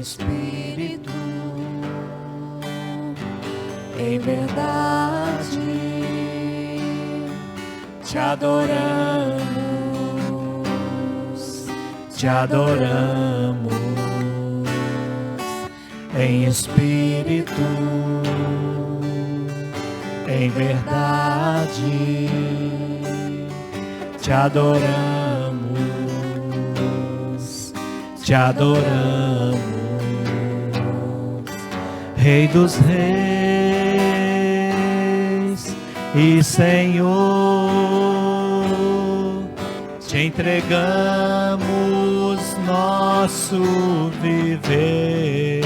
espírito, em verdade, te adoramos, te adoramos, em espírito, em verdade, te adoramos, te adoramos, Rei dos Reis e Senhor, te entregamos nosso viver,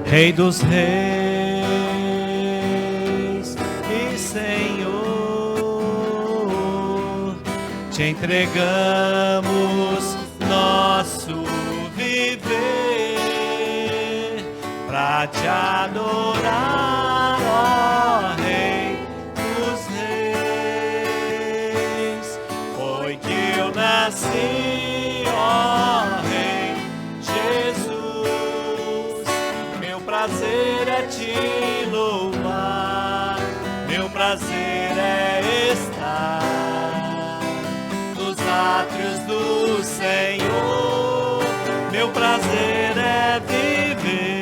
Rei dos Reis e Senhor, te entregamos nosso viver pra te adorar, ó Rei dos Reis. Foi que eu nasci, ó Rei Jesus. Meu prazer é te louvar, meu prazer é estar nos átrios do Senhor. Meu prazer é viver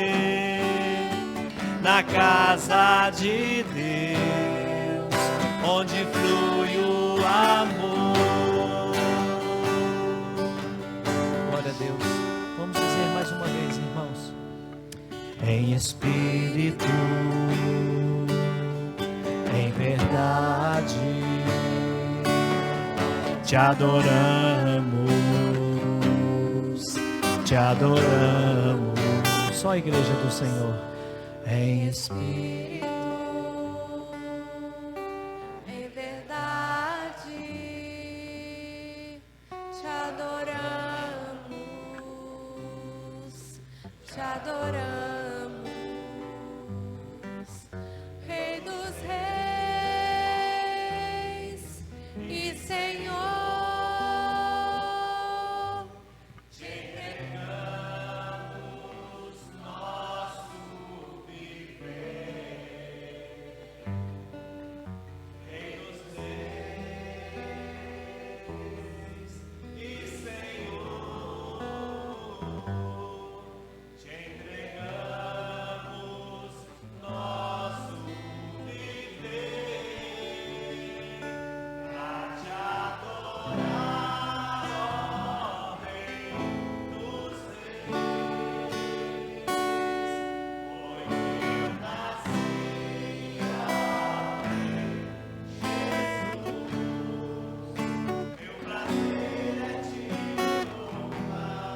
na casa de Deus, onde flui o amor. Glória a Deus. Vamos dizer mais uma vez, irmãos. Em espírito, em verdade, te adoramos, te adoramos. Só a igreja do Senhor. Em espírito, em verdade, te adoramos, te adoramos, Rei dos Reis e Senhor, te entregamos nosso viver, Rei dos Reis e Senhor, te entregamos nosso viver, pra te adorar, ó Rei dos Reis. Foi que eu nasci, ó Rei Jesus. Meu prazer é te louvar, meu prazer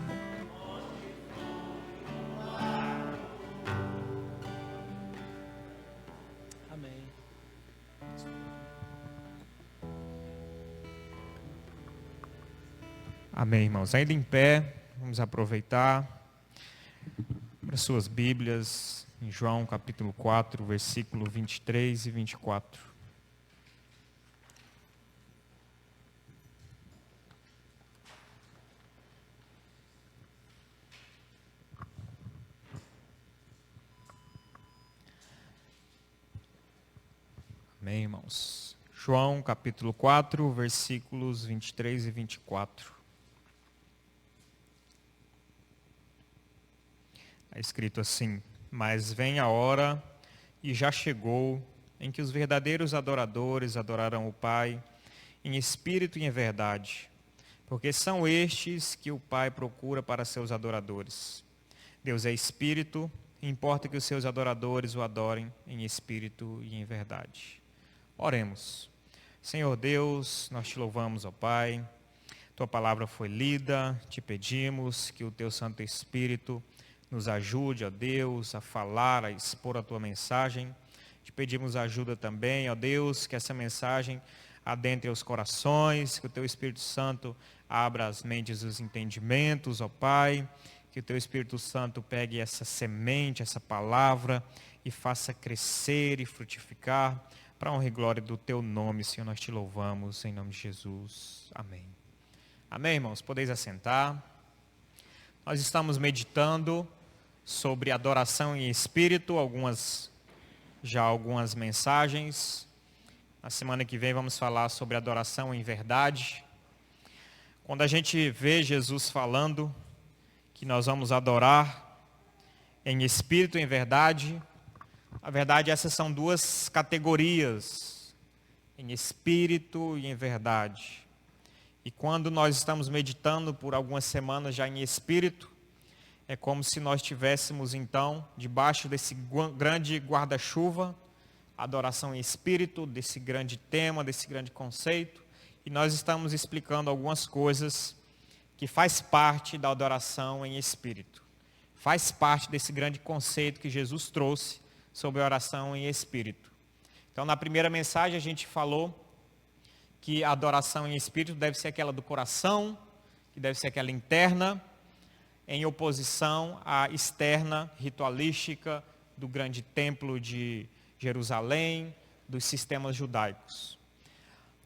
é Amém. Amém, irmãos. Ainda em pé, vamos aproveitar para suas Bíblias, em João capítulo 4, versículo 23 e 24. Amém, irmãos. João capítulo 4, versículos 23 e 24. Está escrito assim: mas vem a hora, e já chegou, em que os verdadeiros adoradores adorarão o Pai, em espírito e em verdade, porque são estes que o Pai procura para seus adoradores. Deus é espírito, e importa que os seus adoradores o adorem em espírito e em verdade. Oremos. Senhor Deus, nós te louvamos, ó Pai. Tua palavra foi lida, te pedimos que o teu Santo Espírito nos ajude, ó Deus, a falar, a expor a tua mensagem. Te pedimos ajuda também, ó Deus, que essa mensagem adentre os corações, que o Teu Espírito Santo abra as mentes e os entendimentos, ó Pai, que o Teu Espírito Santo pegue essa semente, essa palavra e faça crescer e frutificar para a honra e glória do Teu nome, Senhor, nós Te louvamos em nome de Jesus. Amém. Amém, irmãos? Podeis assentar. Nós estamos meditando sobre adoração em espírito, algumas mensagens. Na semana que vem vamos falar sobre adoração em verdade. Quando a gente vê Jesus falando que nós vamos adorar em espírito e em verdade, na verdade essas são duas categorias, em espírito e em verdade. E quando nós estamos meditando por algumas semanas já em espírito, é como se nós estivéssemos então debaixo desse grande guarda-chuva, adoração em espírito, desse grande tema, desse grande conceito, e nós estamos explicando algumas coisas que faz parte da adoração em espírito. Faz parte desse grande conceito que Jesus trouxe sobre a oração em espírito. Então, na primeira mensagem a gente falou que a adoração em espírito deve ser aquela do coração, que deve ser aquela interna, em oposição à externa, ritualística, do grande templo de Jerusalém, dos sistemas judaicos.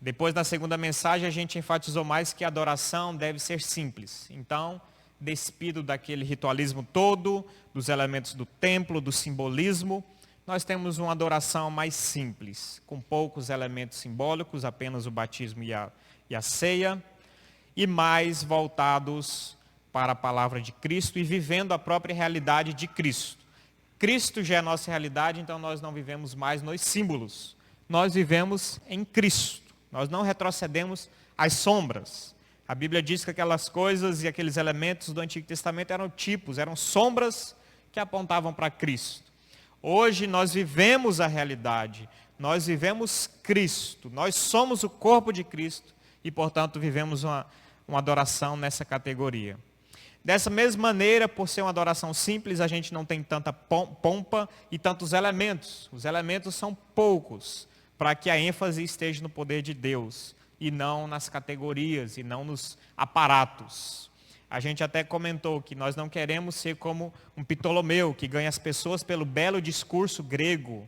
Depois, na segunda mensagem, a gente enfatizou mais que a adoração deve ser simples. Então, despido daquele ritualismo todo, dos elementos do templo, do simbolismo, nós temos uma adoração mais simples, com poucos elementos simbólicos, apenas o batismo e a ceia, e mais voltados para a palavra de Cristo e vivendo a própria realidade de Cristo. Cristo já é a nossa realidade, então nós não vivemos mais nos símbolos. Nós vivemos em Cristo. Nós não retrocedemos às sombras. A Bíblia diz que aquelas coisas e aqueles elementos do Antigo Testamento eram tipos, eram sombras que apontavam para Cristo. Hoje nós vivemos a realidade, nós vivemos Cristo, nós somos o corpo de Cristo e, portanto, vivemos uma adoração nessa categoria. Dessa mesma maneira, por ser uma adoração simples, a gente não tem tanta pompa e tantos elementos. Os elementos são poucos, para que a ênfase esteja no poder de Deus, e não nas categorias, e não nos aparatos. A gente até comentou que nós não queremos ser como um Ptolomeu, que ganha as pessoas pelo belo discurso grego,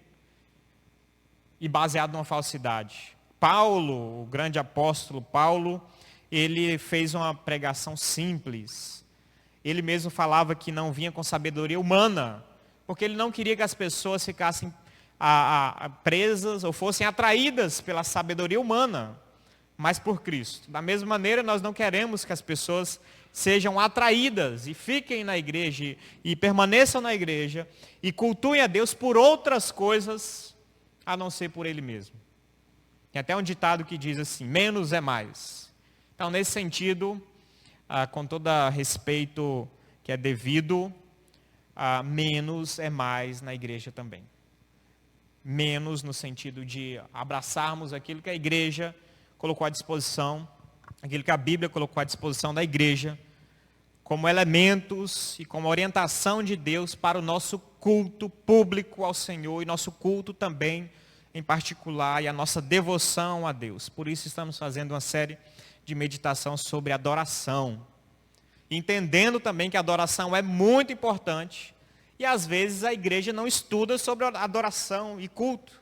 e baseado numa falsidade. Paulo, o grande apóstolo Paulo, ele fez uma pregação simples. Ele mesmo falava que não vinha com sabedoria humana, porque ele não queria que as pessoas ficassem presas ou fossem atraídas pela sabedoria humana, mas por Cristo. Da mesma maneira, nós não queremos que as pessoas sejam atraídas e fiquem na igreja e permaneçam na igreja e cultuem a Deus por outras coisas, a não ser por Ele mesmo. Tem até um ditado que diz assim, menos é mais. Então, nesse sentido, com todo respeito que é devido, menos é mais na igreja também. Menos no sentido de abraçarmos aquilo que a igreja colocou à disposição, aquilo que a Bíblia colocou à disposição da igreja, como elementos e como orientação de Deus para o nosso culto público ao Senhor e nosso culto também em particular e a nossa devoção a Deus. Por isso estamos fazendo uma série de meditação sobre adoração, entendendo também que a adoração é muito importante e às vezes a igreja não estuda sobre adoração e culto.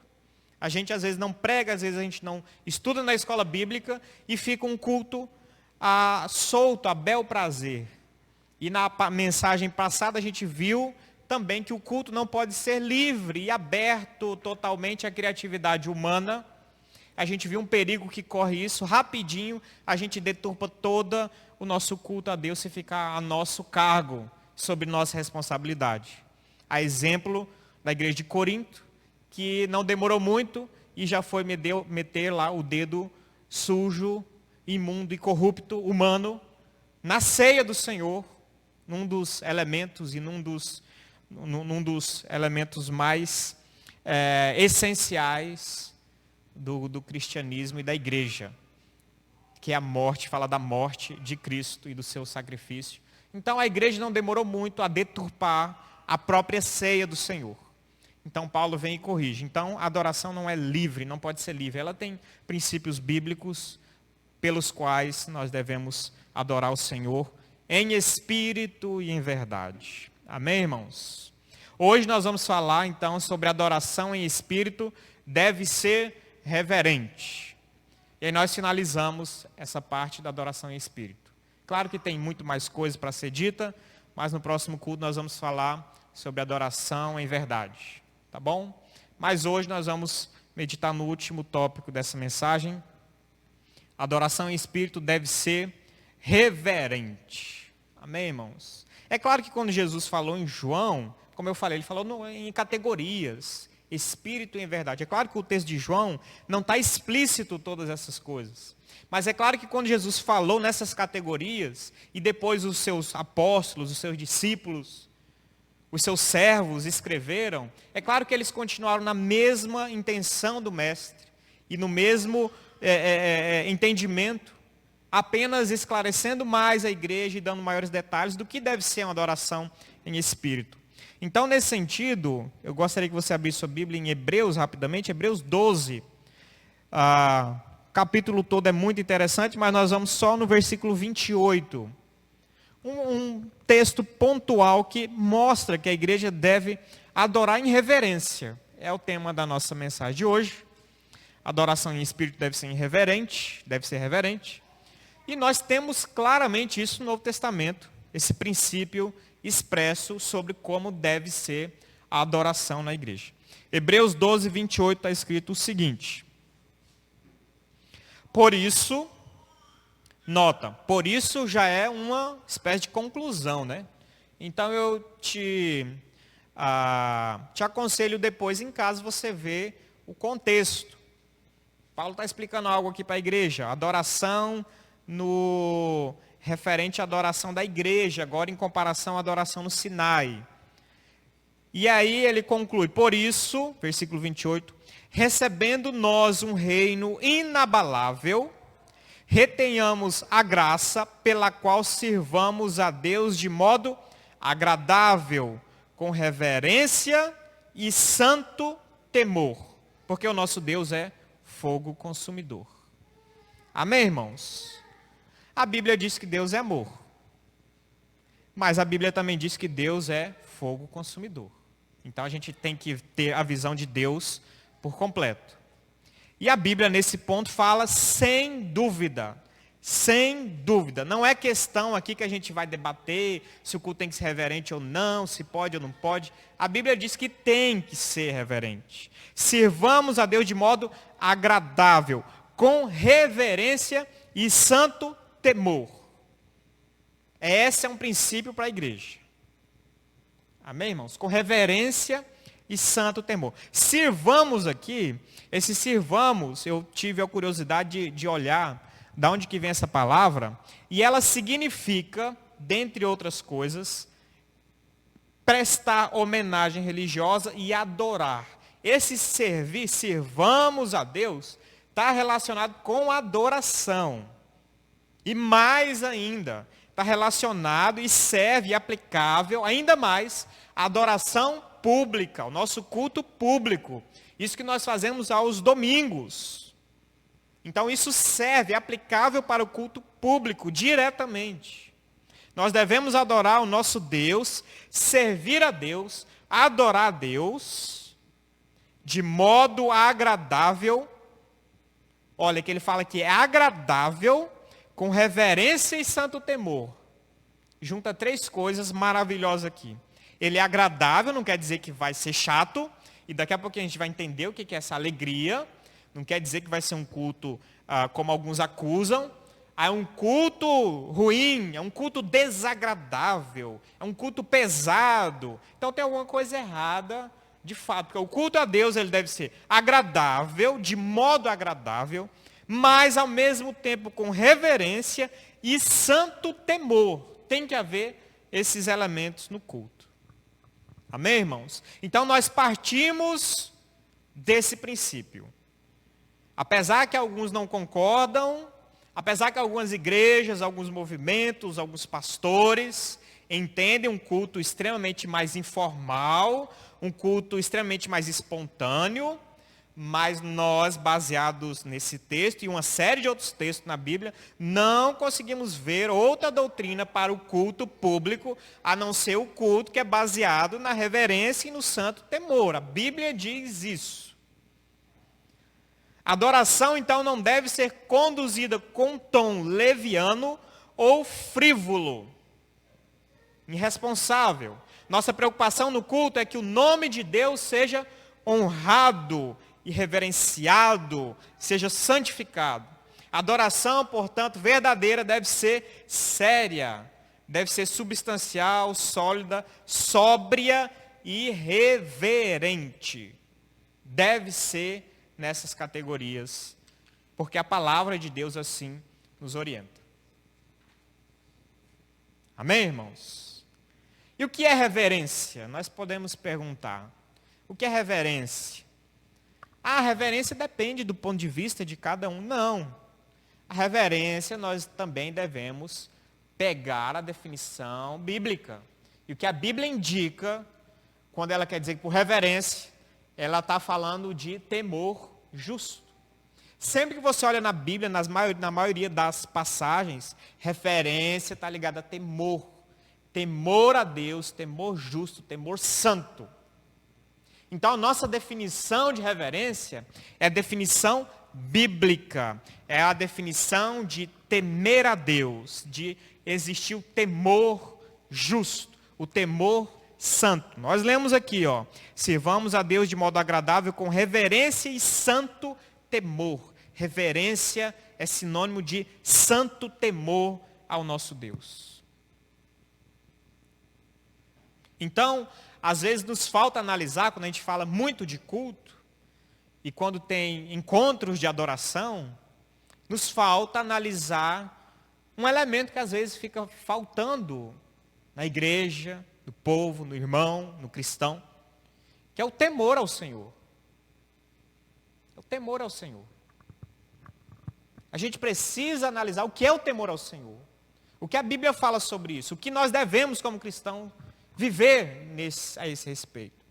A gente às vezes não prega, às vezes a gente não estuda na escola bíblica e fica um culto solto, a bel prazer. E na mensagem passada a gente viu também que o culto não pode ser livre e aberto totalmente à criatividade humana. A gente viu um perigo que corre isso, rapidinho a gente deturpa todo o nosso culto a Deus se ficar a nosso cargo, sobre nossa responsabilidade. A exemplo da igreja de Corinto, que não demorou muito e já foi meter lá o dedo sujo, imundo e corrupto, humano, na ceia do Senhor, num dos elementos e num dos elementos mais essenciais do cristianismo e da igreja, que é a morte, fala da morte de Cristo e do seu sacrifício. Então a igreja não demorou muito a deturpar a própria ceia do Senhor. Então Paulo vem e corrige. Então a adoração não é livre, não pode ser livre. Ela tem princípios bíblicos pelos quais nós devemos adorar o Senhor em espírito e em verdade. Amém, irmãos? Hoje nós vamos falar então sobre adoração em espírito deve ser reverente. E aí nós finalizamos essa parte da adoração em espírito. Claro que tem muito mais coisa para ser dita, mas no próximo culto nós vamos falar sobre adoração em verdade. Tá bom? Mas hoje nós vamos meditar no último tópico dessa mensagem. Adoração em espírito deve ser reverente. Amém, irmãos? É claro que quando Jesus falou em João, como eu falei, ele falou em categorias, espírito e em verdade. É claro que o texto de João não está explícito todas essas coisas. Mas é claro que quando Jesus falou nessas categorias, e depois os seus apóstolos, os seus discípulos, os seus servos escreveram, é claro que eles continuaram na mesma intenção do mestre, e no mesmo entendimento, apenas esclarecendo mais a igreja e dando maiores detalhes do que deve ser uma adoração em espírito. Então, nesse sentido, eu gostaria que você abrisse sua Bíblia em Hebreus, rapidamente, Hebreus 12. O capítulo todo é muito interessante, mas nós vamos só no versículo 28. Um texto pontual que mostra que a igreja deve adorar em reverência. É o tema da nossa mensagem de hoje. Adoração em espírito deve ser reverente. E nós temos claramente isso no Novo Testamento, esse princípio expresso sobre como deve ser a adoração na igreja. Hebreus 12, 28 está escrito o seguinte. Por isso, nota, por isso já é uma espécie de conclusão, né? Então eu te aconselho depois em casa você ver o contexto. Paulo está explicando algo aqui para a igreja, adoração no referente à adoração da igreja, agora em comparação à adoração no Sinai. E aí ele conclui, por isso, versículo 28, recebendo nós um reino inabalável, retenhamos a graça pela qual sirvamos a Deus de modo agradável, com reverência e santo temor, porque o nosso Deus é fogo consumidor. Amém, irmãos? A Bíblia diz que Deus é amor. Mas a Bíblia também diz que Deus é fogo consumidor. Então a gente tem que ter a visão de Deus por completo. E a Bíblia nesse ponto fala sem dúvida. Sem dúvida. Não é questão aqui que a gente vai debater se o culto tem que ser reverente ou não, se pode ou não pode. A Bíblia diz que tem que ser reverente. Sirvamos a Deus de modo agradável, com reverência e santo temor. Esse é um princípio para a igreja. Amém, irmãos? Com reverência e santo temor. Sirvamos aqui, esse sirvamos, eu tive a curiosidade de olhar de onde que vem essa palavra, e ela significa, dentre outras coisas, prestar homenagem religiosa e adorar. Esse servir, sirvamos a Deus, está relacionado com adoração. E mais ainda, está relacionado e serve e aplicável ainda mais à adoração pública, o nosso culto público. Isso que nós fazemos aos domingos. Então isso serve, é aplicável para o culto público diretamente. Nós devemos adorar o nosso Deus, servir a Deus, adorar a Deus, de modo agradável. Olha que ele fala que é agradável, com reverência e santo temor. Junta três coisas maravilhosas aqui. Ele é agradável, não quer dizer que vai ser chato. E daqui a pouco a gente vai entender o que é essa alegria. Não quer dizer que vai ser um culto como alguns acusam. É um culto ruim, é um culto desagradável, é um culto pesado. Então tem alguma coisa errada, de fato. Porque o culto a Deus ele deve ser agradável, de modo agradável, mas ao mesmo tempo com reverência e santo temor. Tem que haver esses elementos no culto. Amém, irmãos? Então nós partimos desse princípio. Apesar que alguns não concordam, apesar que algumas igrejas, alguns movimentos, alguns pastores entendem um culto extremamente mais informal, um culto extremamente mais espontâneo, mas nós, baseados nesse texto e uma série de outros textos na Bíblia, não conseguimos ver outra doutrina para o culto público, a não ser o culto que é baseado na reverência e no santo temor. A Bíblia diz isso. A adoração, então, não deve ser conduzida com tom leviano ou frívolo, irresponsável. Nossa preocupação no culto é que o nome de Deus seja honrado e reverenciado, seja santificado. A adoração, portanto, verdadeira deve ser séria, deve ser substancial, sólida, sóbria e reverente. Deve ser nessas categorias, porque a palavra de Deus assim nos orienta. Amém, irmãos? E o que é reverência? Nós podemos perguntar. O que é reverência? A reverência depende do ponto de vista de cada um. Não. A reverência nós também devemos pegar a definição bíblica. E o que a Bíblia indica, quando ela quer dizer que por reverência, ela está falando de temor justo. Sempre que você olha na Bíblia, na maioria das passagens, referência está ligada a temor. Temor a Deus, temor justo, temor santo. Então, a nossa definição de reverência é a definição bíblica. É a definição de temer a Deus, de existir o temor justo, o temor santo. Nós lemos aqui, sirvamos a Deus de modo agradável com reverência e santo temor. Reverência é sinônimo de santo temor ao nosso Deus. Então, às vezes nos falta analisar, quando a gente fala muito de culto, e quando tem encontros de adoração, nos falta analisar um elemento que às vezes fica faltando na igreja, no povo, no irmão, no cristão, que é o temor ao Senhor. É o temor ao Senhor. A gente precisa analisar o que é o temor ao Senhor. O que a Bíblia fala sobre isso. O que nós devemos, como cristãos, viver a esse respeito.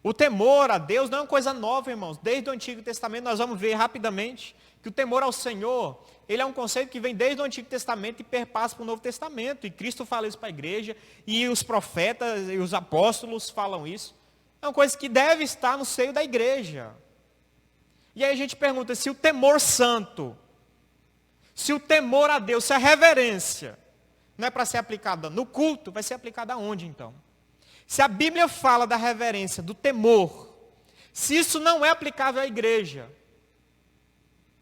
O temor a Deus não é uma coisa nova, irmãos. Desde o Antigo Testamento nós vamos ver rapidamente que o temor ao Senhor, ele é um conceito que vem desde o Antigo Testamento e perpassa para o Novo Testamento. E Cristo fala isso para a igreja, e os profetas e os apóstolos falam isso. É uma coisa que deve estar no seio da igreja. E aí a gente pergunta, se o temor santo, se o temor a Deus, se a reverência não é para ser aplicada no culto, vai ser aplicada aonde então? Se a Bíblia fala da reverência, do temor, se isso não é aplicável à igreja,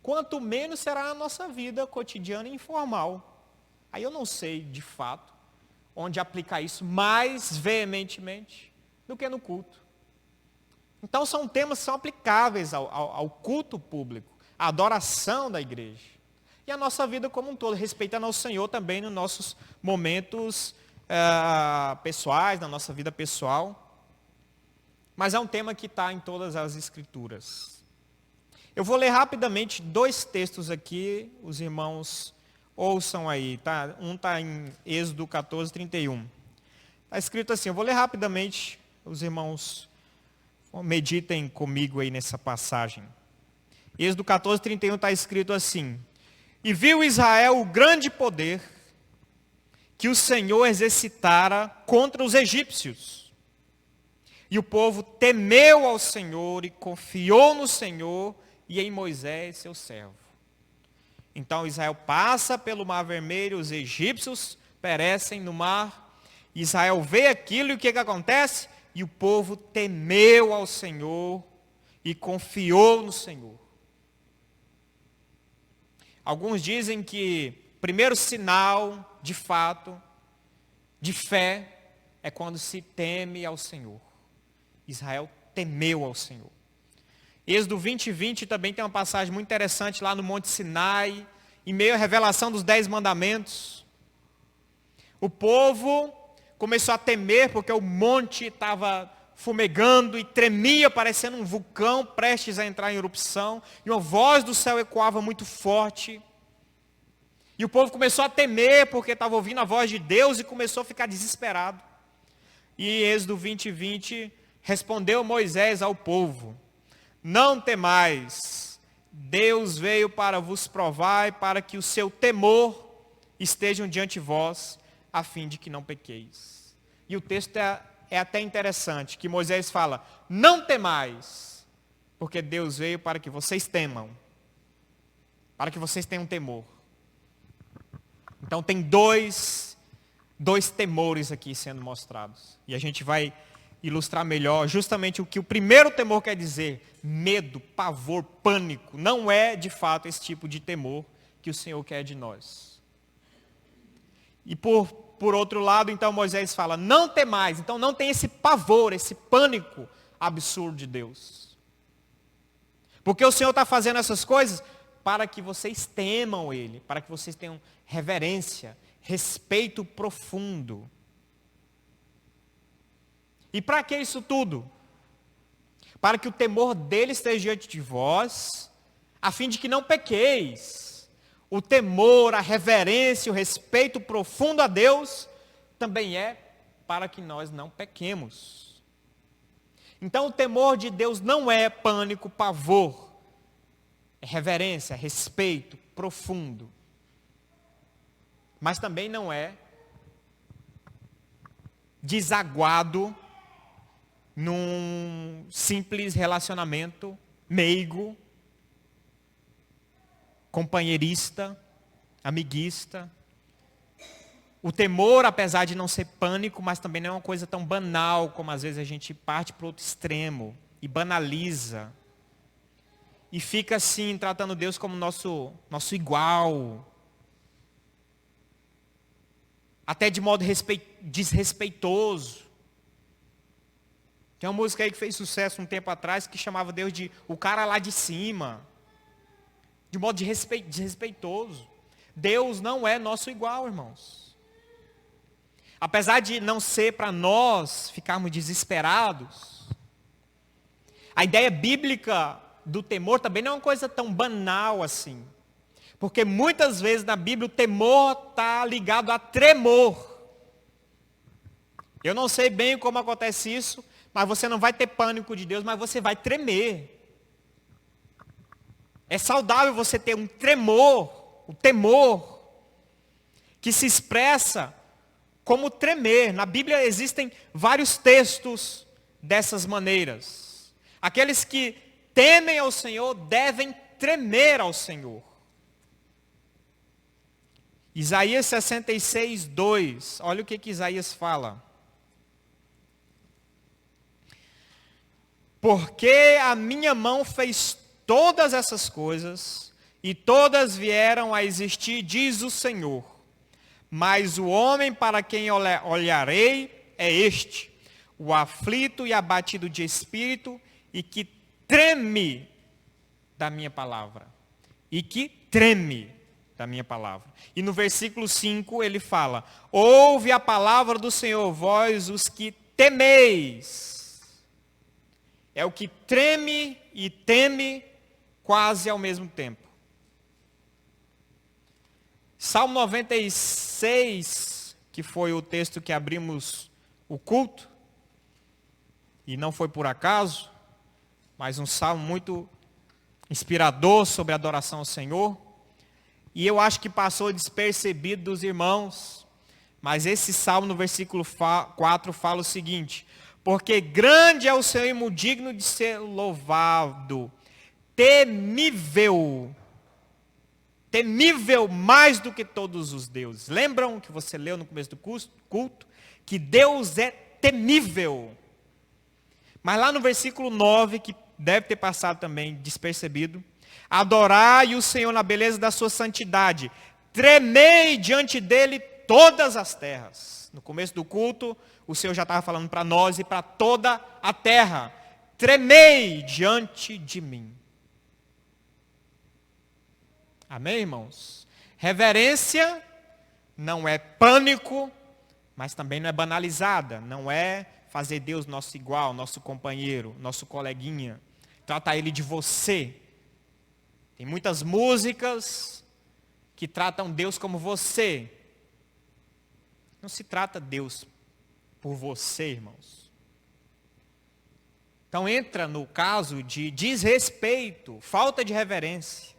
quanto menos será na nossa vida cotidiana e informal. Aí eu não sei, de fato, onde aplicar isso mais veementemente do que no culto. Então são temas que são aplicáveis ao culto público, à adoração da igreja. E a nossa vida como um todo, respeitando ao Senhor também nos nossos momentos pessoais, na nossa vida pessoal. Mas é um tema que está em todas as Escrituras. Eu vou ler rapidamente 2 textos aqui, os irmãos ouçam aí. Tá? Um está em Êxodo 14, 31. Está escrito assim, eu vou ler rapidamente, os irmãos meditem comigo aí nessa passagem. Êxodo 14, 31 está escrito assim: E viu Israel o grande poder que o Senhor exercitara contra os egípcios. E o povo temeu ao Senhor e confiou no Senhor e em Moisés, seu servo. Então Israel passa pelo Mar Vermelho, os egípcios perecem no mar. Israel vê aquilo e o que acontece? E o povo temeu ao Senhor e confiou no Senhor. Alguns dizem que o primeiro sinal, de fato, de fé, é quando se teme ao Senhor. Israel temeu ao Senhor. Êxodo 20, 20 também tem uma passagem muito interessante lá no Monte Sinai, em meio à revelação dos 10 mandamentos. O povo começou a temer porque o monte estava fumegando e tremia, parecendo um vulcão prestes a entrar em erupção, e uma voz do céu ecoava muito forte. E o povo começou a temer porque estava ouvindo a voz de Deus e começou a ficar desesperado. E em Êxodo 20:20, respondeu Moisés ao povo: não temais, Deus veio para vos provar e para que o seu temor esteja diante de vós, a fim de que não pequeis. E o texto é até interessante, que Moisés fala: não temais, porque Deus veio para que vocês temam, para que vocês tenham temor. Então tem dois temores aqui sendo mostrados. E a gente vai ilustrar melhor justamente o que o primeiro temor quer dizer. Medo, pavor, pânico. Não é de fato esse tipo de temor que o Senhor quer de nós. E por outro lado, então Moisés fala: não temais. Então não tem esse pavor, esse pânico absurdo de Deus. Porque o Senhor está fazendo essas coisas para que vocês temam Ele, para que vocês tenham reverência, respeito profundo. E para que isso tudo? Para que o temor dele esteja diante de vós, a fim de que não pequeis. O temor, a reverência, o respeito profundo a Deus, também é para que nós não pequemos. Então o temor de Deus não é pânico, pavor. É reverência, respeito profundo. Mas também não é desaguado num simples relacionamento meigo, companheirista, amiguista. O temor, apesar de não ser pânico, mas também não é uma coisa tão banal como às vezes a gente parte para o outro extremo e banaliza. E fica assim, tratando Deus como nosso igual. Até de modo desrespeitoso. Tem uma música aí que fez sucesso um tempo atrás que chamava Deus de o cara lá de cima. De modo desrespeitoso. Deus não é nosso igual, irmãos. Apesar de não ser para nós ficarmos desesperados, a ideia bíblica do temor também não é uma coisa tão banal assim. Porque muitas vezes na Bíblia o temor está ligado a tremor. Eu não sei bem como acontece isso, mas você não vai ter pânico de Deus, mas você vai tremer. É saudável você ter um tremor, o temor, que se expressa como tremer. Na Bíblia existem vários textos dessas maneiras. Aqueles que temem ao Senhor devem tremer ao Senhor. Isaías 66:2. Olha o que Isaías fala. Porque a minha mão fez todas essas coisas, e todas vieram a existir, diz o Senhor. Mas o homem para quem olharei é este, o aflito e abatido de espírito, e que treme da minha palavra. E que treme da minha palavra. E no versículo 5 ele fala: ouve a palavra do Senhor, vós os que temeis. É o que treme e teme quase ao mesmo tempo. Salmo 96, que foi o texto que abrimos o culto, e não foi por acaso, mas um salmo muito inspirador sobre a adoração ao Senhor. E eu acho que passou despercebido dos irmãos, mas esse salmo no versículo 4 fala o seguinte: porque grande é o Senhor e digno de ser louvado, temível mais do que todos os deuses. Lembram que você leu no começo do culto? Que Deus é temível. Mas lá no versículo 9, que deve ter passado também despercebido: adorai o Senhor na beleza da sua santidade, tremei diante dele todas as terras. No começo do culto, o Senhor já estava falando para nós e para toda a terra: tremei diante de mim. Amém, irmãos? Reverência não é pânico, mas também não é banalizada. Não é fazer Deus nosso igual, nosso companheiro, nosso coleguinha. Tratar Ele de você. Tem muitas músicas que tratam Deus como você. Não se trata Deus por você, irmãos. Então entra no caso de desrespeito, falta de reverência.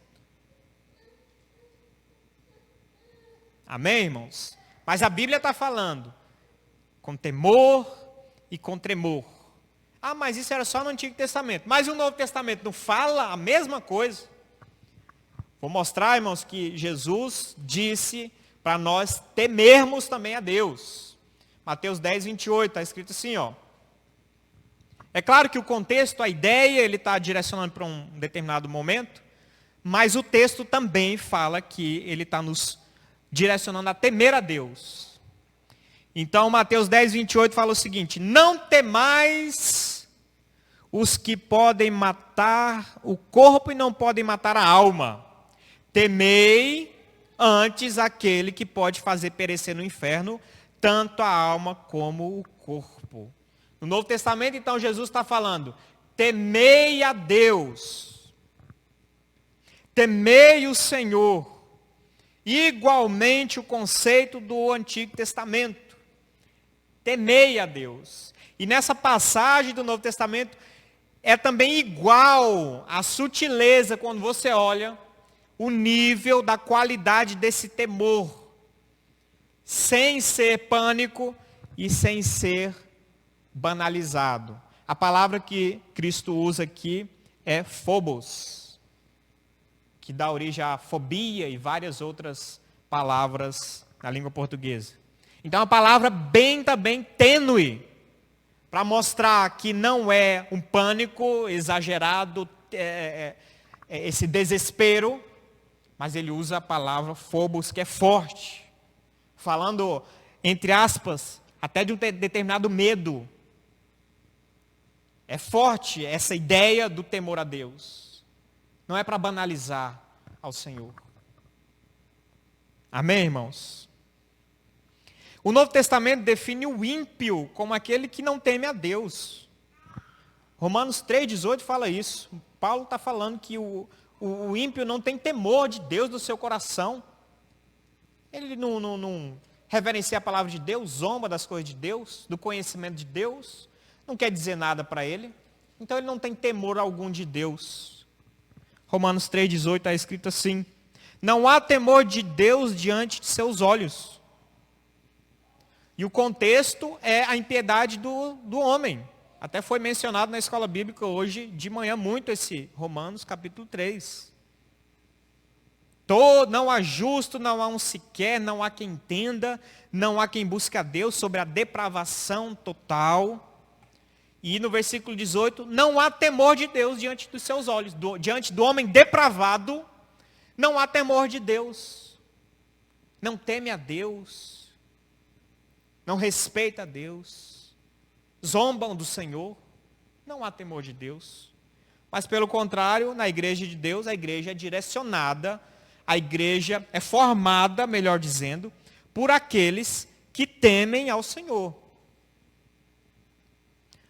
Amém, irmãos? Mas a Bíblia está falando com temor e com tremor. Ah, mas isso era só no Antigo Testamento. Mas o Novo Testamento não fala a mesma coisa? Vou mostrar, irmãos, que Jesus disse para nós temermos também a Deus. Mateus 10, 28, está escrito assim, ó. É claro que o contexto, a ideia, ele está direcionando para um determinado momento, mas o texto também fala que ele está nos direcionando a temer a Deus. Então, Mateus 10, 28 fala o seguinte: não temais os que podem matar o corpo e não podem matar a alma. Temei antes aquele que pode fazer perecer no inferno tanto a alma como o corpo. No Novo Testamento, então, Jesus está falando: temei a Deus, temei o Senhor. Igualmente o conceito do Antigo Testamento. Temei a Deus. E nessa passagem do Novo Testamento, é também igual a sutileza quando você olha o nível da qualidade desse temor. Sem ser pânico e sem ser banalizado. A palavra que Cristo usa aqui é phobos, que dá origem à fobia e várias outras palavras na língua portuguesa. Então, é uma palavra bem também tênue, para mostrar que não é um pânico exagerado, esse desespero, mas ele usa a palavra phobos, que é forte, falando, entre aspas, até de um determinado medo. É forte essa ideia do temor a Deus. Não é para banalizar ao Senhor. Amém, irmãos? O Novo Testamento define o ímpio como aquele que não teme a Deus. Romanos 3,18 fala isso. Paulo está falando que o ímpio não tem temor de Deus do seu coração. Ele não reverencia a palavra de Deus, zomba das coisas de Deus, do conhecimento de Deus. Não quer dizer nada para ele. Então ele não tem temor algum de Deus. Romanos 3,18 está escrito assim: não há temor de Deus diante de seus olhos. E o contexto é a impiedade do homem. Até foi mencionado na escola bíblica hoje de manhã muito esse Romanos capítulo 3. Não há justo, não há um sequer, não há quem entenda, não há quem busque a Deus, sobre a depravação total. E no versículo 18, não há temor de Deus diante dos seus olhos. Diante do homem depravado, não há temor de Deus. Não teme a Deus. Não respeita a Deus. Zombam do Senhor. Não há temor de Deus. Mas pelo contrário, na igreja de Deus, a igreja é direcionada, a igreja é formada, melhor dizendo, por aqueles que temem ao Senhor.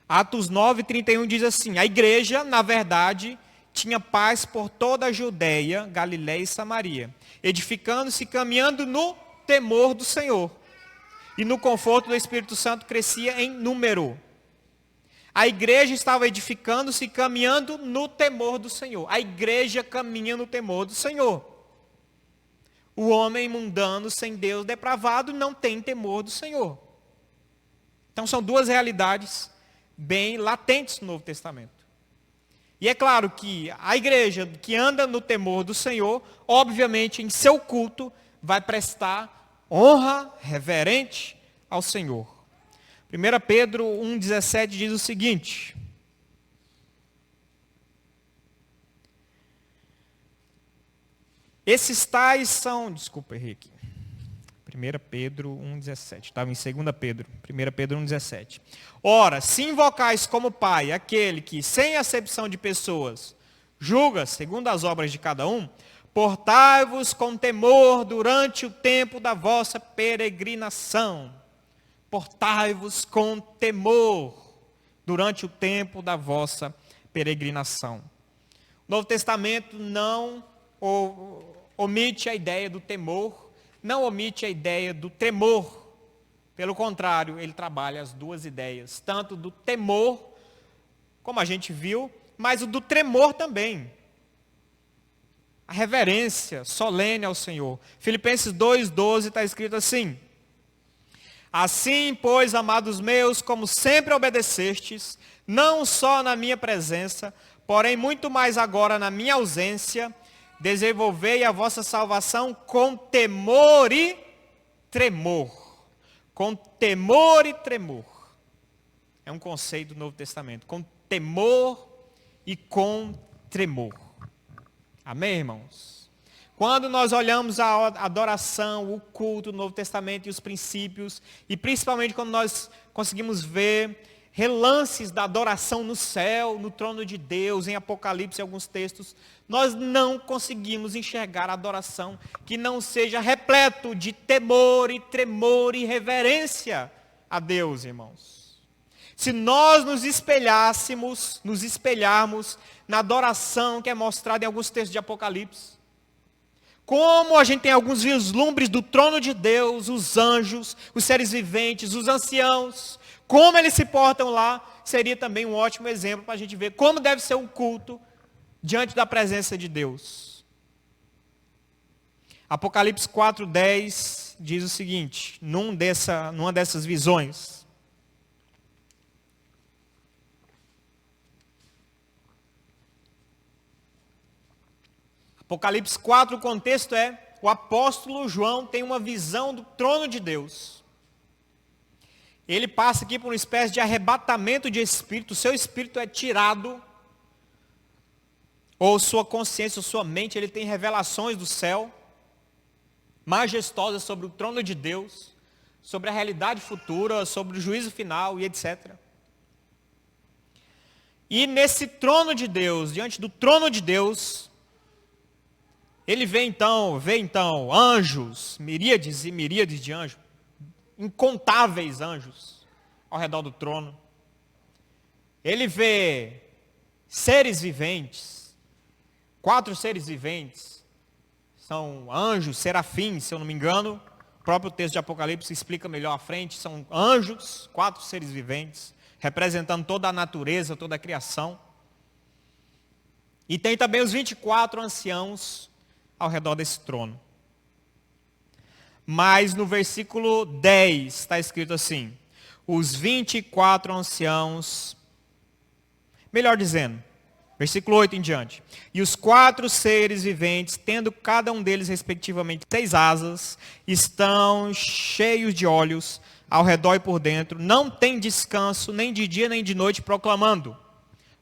Atos 9:31 diz assim: a igreja, na verdade, tinha paz por toda a Judeia, Galiléia e Samaria, edificando-se e caminhando no temor do Senhor. E no conforto do Espírito Santo crescia em número. A igreja estava edificando-se e caminhando no temor do Senhor. A igreja caminha no temor do Senhor. O homem mundano, sem Deus, depravado, não tem temor do Senhor. Então são duas realidades bem latentes no Novo Testamento. E é claro que a igreja que anda no temor do Senhor, obviamente em seu culto, vai prestar honra reverente ao Senhor. 1 Pedro 1,17 diz o seguinte: esses tais são... Desculpa, errei aqui. 1 Pedro 1,17. Estava em 2 Pedro. 1 Pedro 1,17. Ora, se invocais como Pai aquele que, sem acepção de pessoas, julga segundo as obras de cada um, portai-vos com temor durante o tempo da vossa peregrinação. Portai-vos com temor durante o tempo da vossa peregrinação. O Novo Testamento não omite a ideia do temor, não omite a ideia do tremor. Pelo contrário, ele trabalha as duas ideias, tanto do temor, como a gente viu, mas o do tremor também. A reverência solene ao Senhor. Filipenses 2,12 está escrito assim: assim, pois, amados meus, como sempre obedecestes, não só na minha presença, porém muito mais agora na minha ausência, desenvolvei a vossa salvação com temor e tremor. Com temor e tremor. É um conceito do Novo Testamento. Com temor e com tremor. Amém, irmãos? Quando nós olhamos a adoração, o culto do Novo Testamento e os princípios, e principalmente quando nós conseguimos ver relances da adoração no céu, no trono de Deus, em Apocalipse e alguns textos, nós não conseguimos enxergar a adoração que não seja repleto de temor e tremor e reverência a Deus, irmãos. Se nós nos espelharmos na adoração que é mostrada em alguns textos de Apocalipse, como a gente tem alguns vislumbres do trono de Deus, os anjos, os seres viventes, os anciãos, como eles se portam lá, seria também um ótimo exemplo para a gente ver como deve ser um culto diante da presença de Deus. Apocalipse 4,10 diz o seguinte, numa dessas visões: Apocalipse 4, o contexto é, o apóstolo João tem uma visão do trono de Deus. Ele passa aqui por uma espécie de arrebatamento de espírito, o seu espírito é tirado, ou sua consciência, ou sua mente, ele tem revelações do céu, majestosas sobre o trono de Deus, sobre a realidade futura, sobre o juízo final e etc. E nesse trono de Deus, diante do trono de Deus, ele vê então anjos, miríades e miríades de anjos, incontáveis anjos ao redor do trono. Ele vê seres viventes, 4 seres viventes, são anjos, serafins, se eu não me engano, o próprio texto de Apocalipse explica melhor à frente, são anjos, 4 seres viventes, representando toda a natureza, toda a criação. E tem também os 24 anciãos ao redor desse trono. Mas no versículo 10 está escrito assim: os 24 anciãos, melhor dizendo, versículo 8 em diante: e os 4 seres viventes, tendo cada um deles respectivamente 6 asas, estão cheios de olhos ao redor e por dentro, não tem descanso nem de dia nem de noite, proclamando.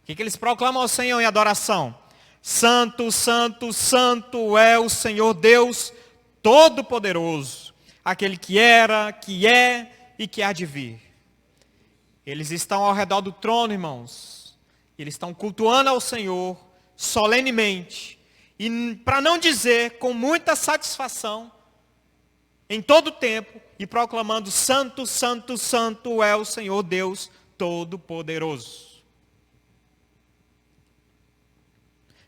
O que eles proclamam ao Senhor em adoração? Santo, santo, santo é o Senhor Deus Todo-Poderoso, aquele que era, que é e que há de vir. Eles estão ao redor do trono, irmãos. Eles estão cultuando ao Senhor solenemente. E para não dizer com muita satisfação, em todo o tempo, e proclamando: santo, santo, santo é o Senhor Deus Todo-Poderoso.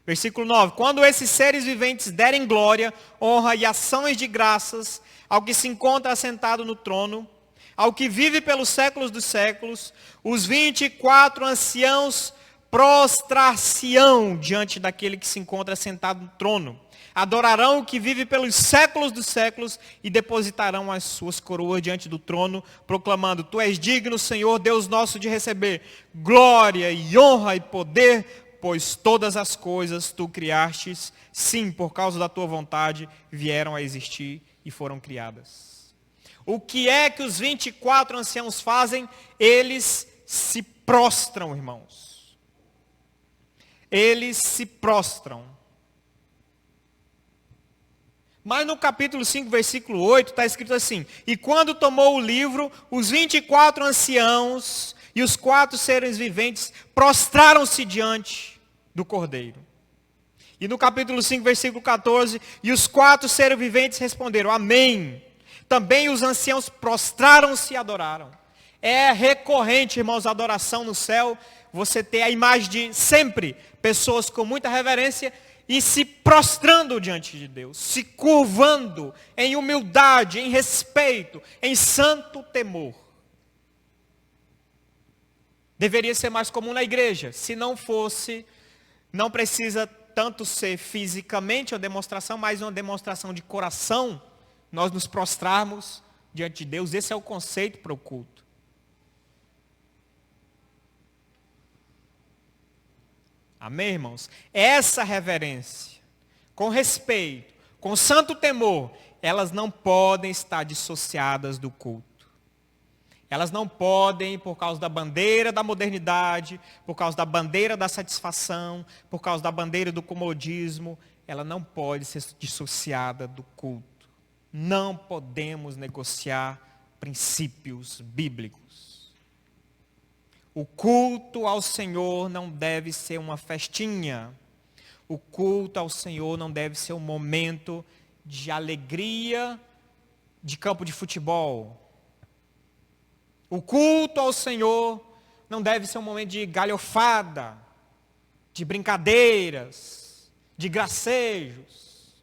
Versículo 9: quando esses seres viventes derem glória, honra e ações de graças ao que se encontra assentado no trono, ao que vive pelos séculos dos séculos, os 24 anciãos prostrar-se-ão diante daquele que se encontra sentado no trono. Adorarão o que vive pelos séculos dos séculos e depositarão as suas coroas diante do trono, proclamando: tu és digno, Senhor, Deus nosso, de receber glória e honra e poder, pois todas as coisas tu criastes, sim, por causa da tua vontade, vieram a existir e foram criadas. O que é que os 24 anciãos fazem? Eles se prostram, irmãos. Eles se prostram. Mas no capítulo 5, versículo 8, está escrito assim: e quando tomou o livro, os 24 anciãos e os 4 seres viventes prostraram-se diante do Cordeiro. E no capítulo 5, versículo 14, e os 4 seres viventes responderam: amém. Também os anciãos prostraram-se e adoraram. É recorrente, irmãos, a adoração no céu, você ter a imagem de sempre pessoas com muita reverência e se prostrando diante de Deus, se curvando em humildade, em respeito, em santo temor. Deveria ser mais comum na igreja. Se não fosse, não precisa tanto ser fisicamente uma demonstração, mas uma demonstração de coração, nós nos prostrarmos diante de Deus. Esse é o conceito para o culto. Amém, irmãos? Essa reverência, com respeito, com santo temor, elas não podem estar dissociadas do culto. Elas não podem, por causa da bandeira da modernidade, por causa da bandeira da satisfação, por causa da bandeira do comodismo, ela não pode ser dissociada do culto. Não podemos negociar princípios bíblicos. O culto ao Senhor não deve ser uma festinha. O culto ao Senhor não deve ser um momento de alegria de campo de futebol. O culto ao Senhor não deve ser um momento de galhofada, de brincadeiras, de gracejos.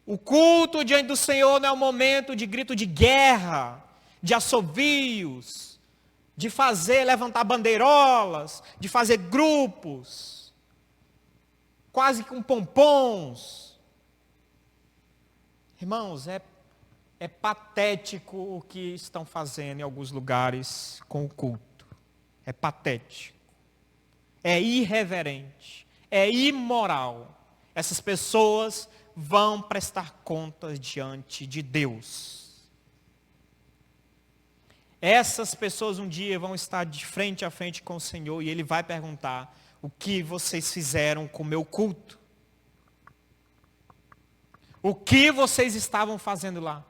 O culto diante do Senhor não é um momento de grito de guerra, de assovios, de levantar bandeirolas, de fazer grupos, quase com pompons. Irmãos, é patético o que estão fazendo em alguns lugares com o culto. É patético. É irreverente. É imoral. Essas pessoas vão prestar contas diante de Deus. Essas pessoas um dia vão estar de frente a frente com o Senhor e Ele vai perguntar: o que vocês fizeram com o meu culto? O que vocês estavam fazendo lá?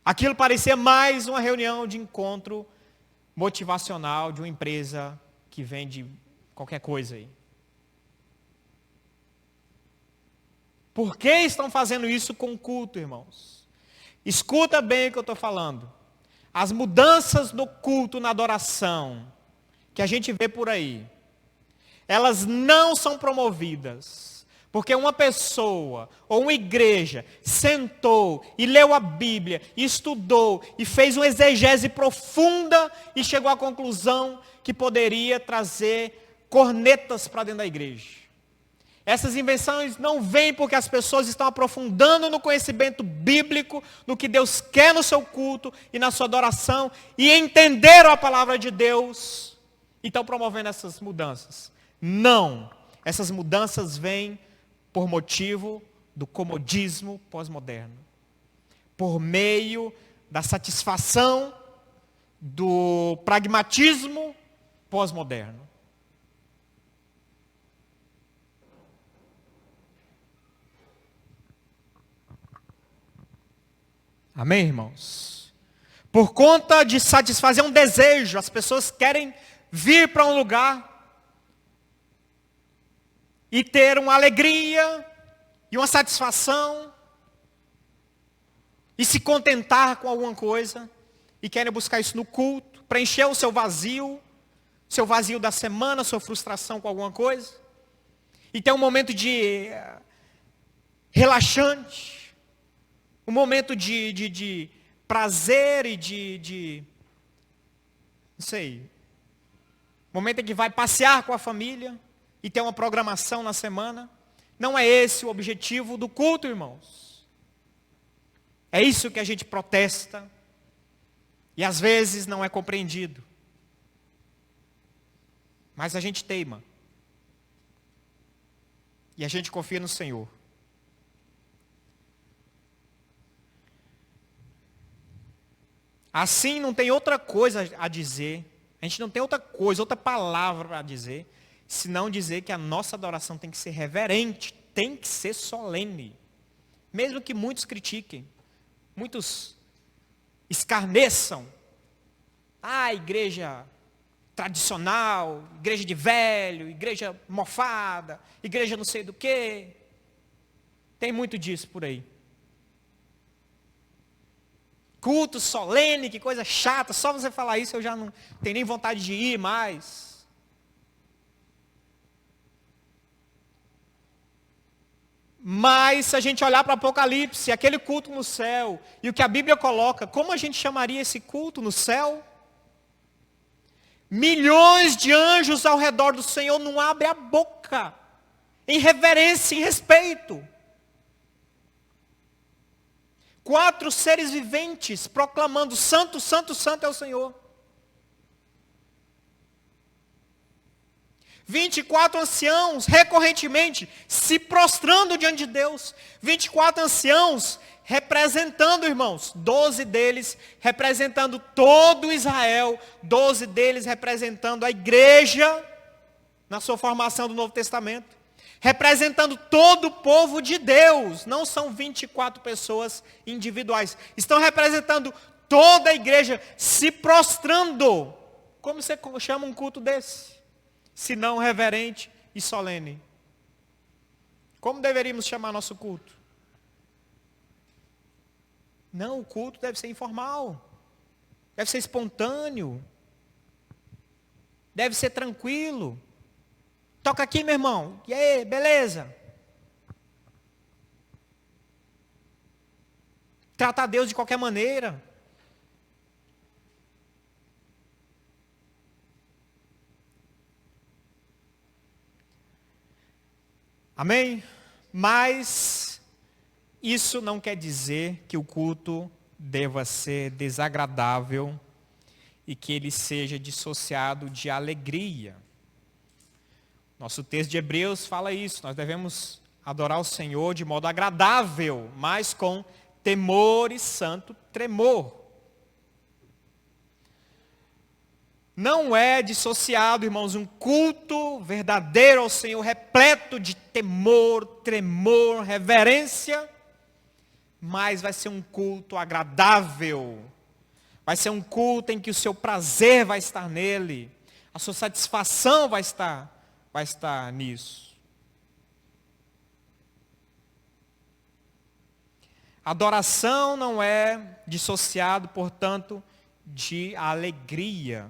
Aquilo parecia mais uma reunião de encontro motivacional de uma empresa que vende qualquer coisa aí. Por que estão fazendo isso com o culto, irmãos? Escuta bem o que eu estou falando. As mudanças no culto, na adoração, que a gente vê por aí, elas não são promovidas porque uma pessoa ou uma igreja sentou e leu a Bíblia, e estudou e fez uma exegese profunda e chegou à conclusão que poderia trazer cornetas para dentro da igreja. Essas invenções não vêm porque as pessoas estão aprofundando no conhecimento bíblico, no que Deus quer no seu culto e na sua adoração, e entenderam a palavra de Deus e estão promovendo essas mudanças. Não, essas mudanças vêm por motivo do comodismo pós-moderno, por meio da satisfação do pragmatismo pós-moderno. Amém, irmãos? Por conta de satisfazer um desejo, as pessoas querem vir para um lugar e ter uma alegria e uma satisfação e se contentar com alguma coisa e querem buscar isso no culto, preencher o seu vazio da semana, sua frustração com alguma coisa, e ter um momento de relaxante, um momento de prazer e não sei, momento em que vai passear com a família e ter uma programação na semana. Não é esse o objetivo do culto, irmãos. É isso que a gente protesta e às vezes não é compreendido. Mas a gente teima. E a gente confia no Senhor. Assim não tem outra coisa a dizer. A gente não tem outra coisa, outra palavra a dizer, senão dizer que a nossa adoração tem que ser reverente, tem que ser solene. Mesmo que muitos critiquem, muitos escarneçam. Igreja tradicional, igreja de velho, igreja mofada, igreja não sei do quê. Tem muito disso por aí. Culto solene, que coisa chata, só você falar isso eu já não tenho nem vontade de ir mais. Mas se a gente olhar para Apocalipse, aquele culto no céu, e o que a Bíblia coloca, como a gente chamaria esse culto no céu? Milhões de anjos ao redor do Senhor não abrem a boca, em reverência, em respeito. 4 seres viventes proclamando: Santo, Santo, Santo é o Senhor. 24 anciãos recorrentemente se prostrando diante de Deus. 24 anciãos representando, irmãos, 12 deles representando todo Israel, 12 deles representando a igreja na sua formação do Novo Testamento, representando todo o povo de Deus. Não são 24 pessoas individuais, estão representando toda a igreja se prostrando. Como você chama um culto desse? Se não reverente e solene. Como deveríamos chamar nosso culto? Não, o culto deve ser informal. Deve ser espontâneo. Deve ser tranquilo. Toca aqui, meu irmão. E aí, beleza? Tratar Deus de qualquer maneira. Amém? Mas isso não quer dizer que o culto deva ser desagradável e que ele seja dissociado de alegria. Nosso texto de Hebreus fala isso. Nós devemos adorar o Senhor de modo agradável, mas com temor e santo tremor. Não é dissociado, irmãos, um culto verdadeiro ao Senhor, repleto de temor, tremor, reverência, mas vai ser um culto agradável. Vai ser um culto em que o seu prazer vai estar nele, a sua satisfação vai estar nisso. Adoração não é dissociado, portanto, de alegria.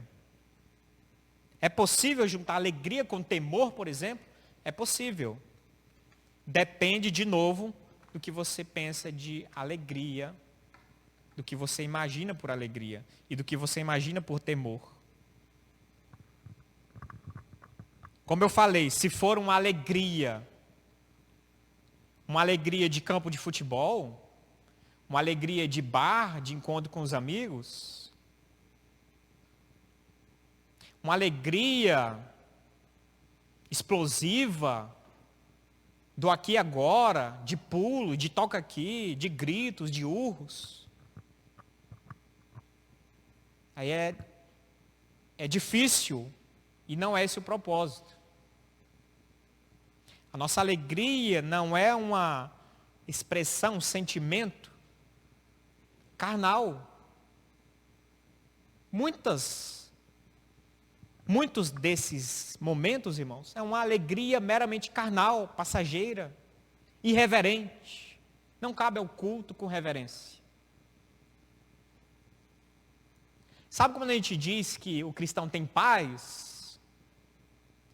É possível juntar alegria com temor, por exemplo? É possível. Depende, de novo, do que você pensa de alegria, do que você imagina por alegria e do que você imagina por temor. Como eu falei, se for uma alegria de campo de futebol, uma alegria de bar, de encontro com os amigos, uma alegria explosiva, do aqui e agora, de pulo, de toca aqui, de gritos, de urros. Aí é difícil e não é esse o propósito. A nossa alegria não é uma expressão, um sentimento carnal. Muitos desses momentos, irmãos, é uma alegria meramente carnal, passageira, irreverente. Não cabe ao culto com reverência. Sabe quando a gente diz que o cristão tem paz?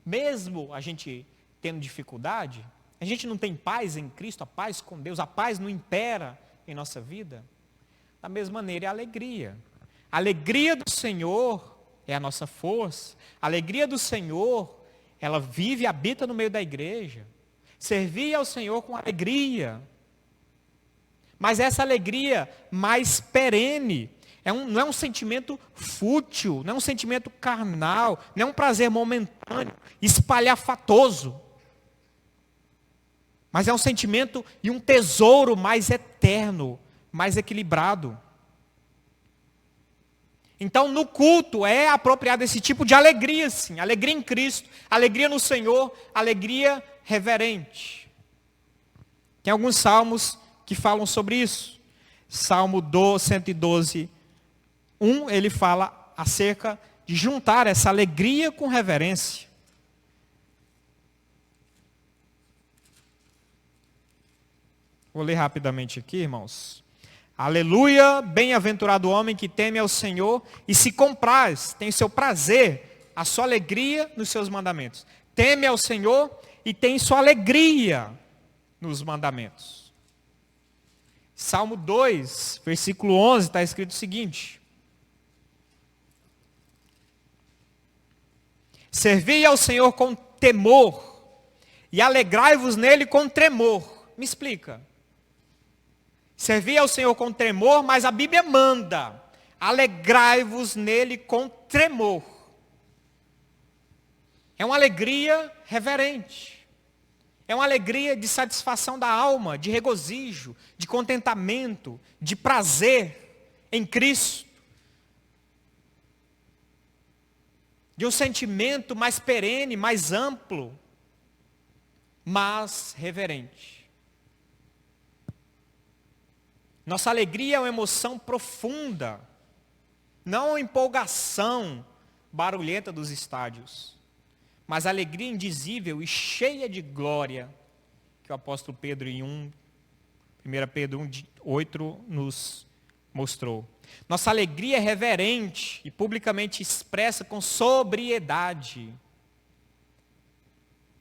Mesmo a gente tendo dificuldade, a gente não tem paz em Cristo, a paz com Deus, a paz não impera em nossa vida? Da mesma maneira é a alegria. A alegria do Senhor é a nossa força. A alegria do Senhor, ela vive e habita no meio da igreja. Servir ao Senhor com alegria. Mas essa alegria mais perene, não é um sentimento fútil, não é um sentimento carnal, não é um prazer momentâneo, espalhafatoso. Mas é um sentimento e um tesouro mais eterno, mais equilibrado. Então, no culto é apropriado esse tipo de alegria, sim. Alegria em Cristo, alegria no Senhor, alegria reverente. Tem alguns salmos que falam sobre isso. Salmo 112, 1, ele fala acerca de juntar essa alegria com reverência. Vou ler rapidamente aqui, irmãos. Aleluia, bem-aventurado o homem que teme ao Senhor e se compraz, tem seu prazer, a sua alegria nos seus mandamentos. Teme ao Senhor e tem sua alegria nos mandamentos. Salmo 2, versículo 11, está escrito o seguinte: servi ao Senhor com temor e alegrai-vos nele com tremor. Me explica. Servi ao Senhor com tremor, mas a Bíblia manda: alegrai-vos nele com tremor. É uma alegria reverente. É uma alegria de satisfação da alma, de regozijo, de contentamento, de prazer em Cristo. De um sentimento mais perene, mais amplo, mas reverente. Nossa alegria é uma emoção profunda, não uma empolgação barulhenta dos estádios, mas alegria indizível e cheia de glória, que o apóstolo Pedro em 1 Pedro 1:8 nos mostrou. Nossa alegria é reverente e publicamente expressa com sobriedade.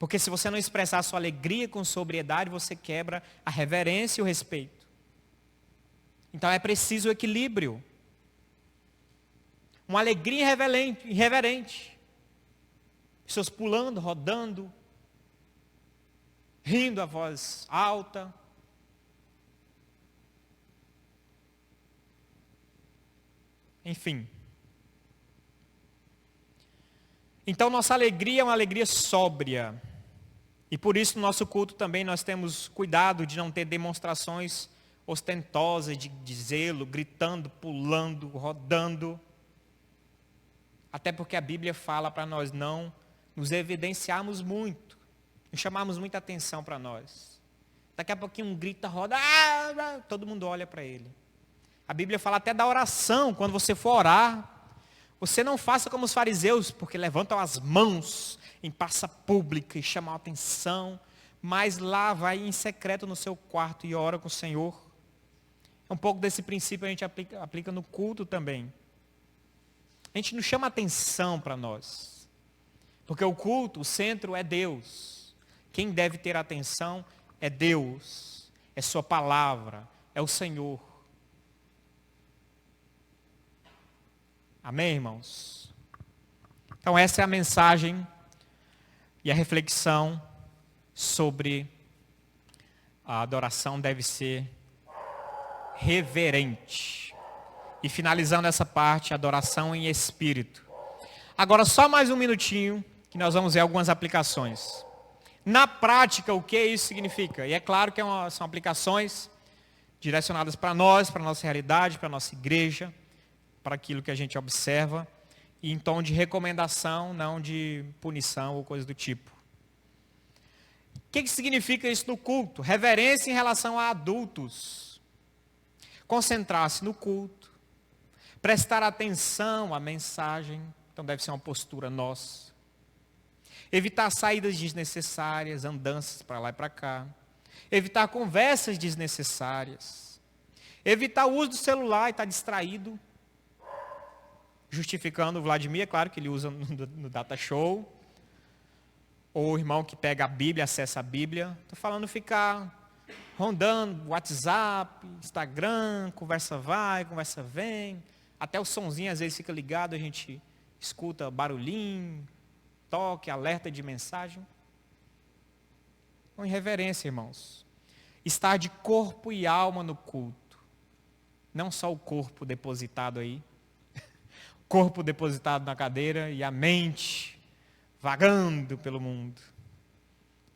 Porque se você não expressar a sua alegria com sobriedade, você quebra a reverência e o respeito. Então é preciso o equilíbrio. Uma alegria irreverente. Pessoas pulando, rodando, rindo a voz alta. Enfim. Então nossa alegria é uma alegria sóbria. E por isso no nosso culto também nós temos cuidado de não ter demonstrações ostentosas de zelo, gritando, pulando, rodando. Até porque a Bíblia fala para nós não nos evidenciarmos muito, não chamarmos muita atenção para nós. Daqui a pouquinho um grita, roda, todo mundo olha para ele. A Bíblia fala até da oração, quando você for orar, você não faça como os fariseus, porque levantam as mãos em praça pública e chamam a atenção, mas lá vai em secreto no seu quarto e ora com o Senhor. Um pouco desse princípio a gente aplica no culto também. A gente não chama atenção para nós. Porque o culto, o centro é Deus. Quem deve ter atenção é Deus. É sua palavra. É o Senhor. Amém, irmãos? Então essa é a mensagem e a reflexão sobre a adoração deve ser reverente. E finalizando essa parte, adoração em espírito. Agora só mais um minutinho, que nós vamos ver algumas aplicações. Na prática, o que isso significa? E é claro que são aplicações direcionadas para nós, para a nossa realidade, para a nossa igreja, para aquilo que a gente observa, e em tom de recomendação, não de punição ou coisa do tipo. O que significa isso no culto? Reverência em relação a adultos. Concentrar-se no culto, prestar atenção à mensagem, então deve ser uma postura nossa. Evitar saídas desnecessárias, andanças para lá e para cá. Evitar conversas desnecessárias. Evitar o uso do celular e estar distraído. Justificando o Vladimir, é claro que ele usa no data show. Ou o irmão que pega a Bíblia, acessa a Bíblia. Estou falando ficar rondando WhatsApp, Instagram, conversa vai, conversa vem. Até o sonzinho às vezes fica ligado, a gente escuta barulhinho, toque, alerta de mensagem. Com irreverência, irmãos. Estar de corpo e alma no culto. Não só o corpo depositado aí. Corpo depositado na cadeira e a mente vagando pelo mundo.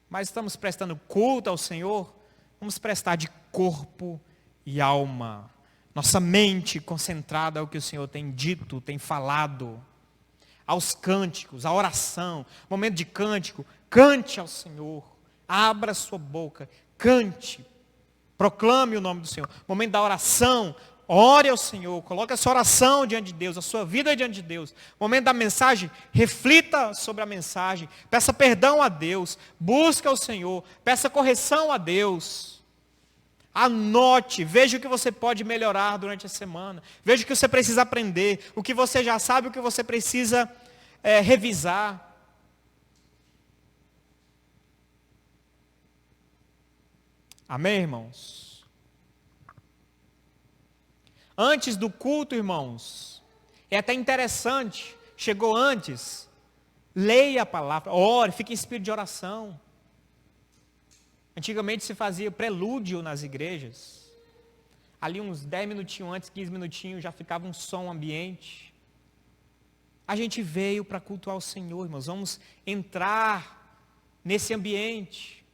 Mas estamos prestando culto ao Senhor, vamos prestar de corpo e alma. Nossa mente concentrada ao que o Senhor tem dito, tem falado. Aos cânticos, à oração, momento de cântico, cante ao Senhor, abra sua boca, cante, proclame o nome do Senhor. Momento da oração, ore ao Senhor, coloque a sua oração diante de Deus, a sua vida diante de Deus. Momento da mensagem, reflita sobre a mensagem, peça perdão a Deus, busque ao Senhor, peça correção a Deus. Anote, veja o que você pode melhorar durante a semana. Veja o que você precisa aprender, o que você já sabe, o que você precisa revisar. Amém, irmãos? Antes do culto, irmãos, é até interessante, chegou antes, leia a palavra, ore, fique em espírito de oração. Antigamente se fazia prelúdio nas igrejas. Ali uns 10 minutinhos antes, 15 minutinhos, já ficava um som ambiente. A gente veio para cultuar o Senhor, irmãos. Vamos entrar nesse ambiente.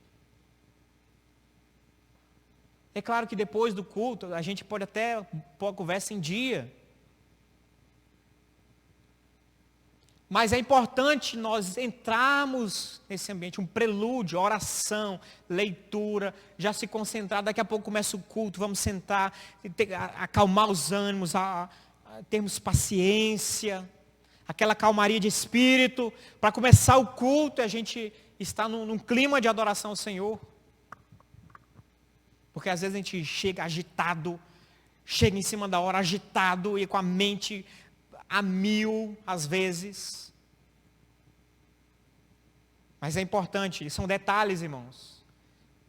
É claro que depois do culto, a gente pode até pôr a conversa em dia. Mas é importante nós entrarmos nesse ambiente, um prelúdio, oração, leitura, já se concentrar, daqui a pouco começa o culto, vamos sentar, acalmar os ânimos, termos paciência, aquela calmaria de espírito, para começar o culto e a gente está num clima de adoração ao Senhor. Porque às vezes a gente chega agitado, chega em cima da hora agitado e com a mente a mil, às vezes. Mas é importante, são detalhes, irmãos.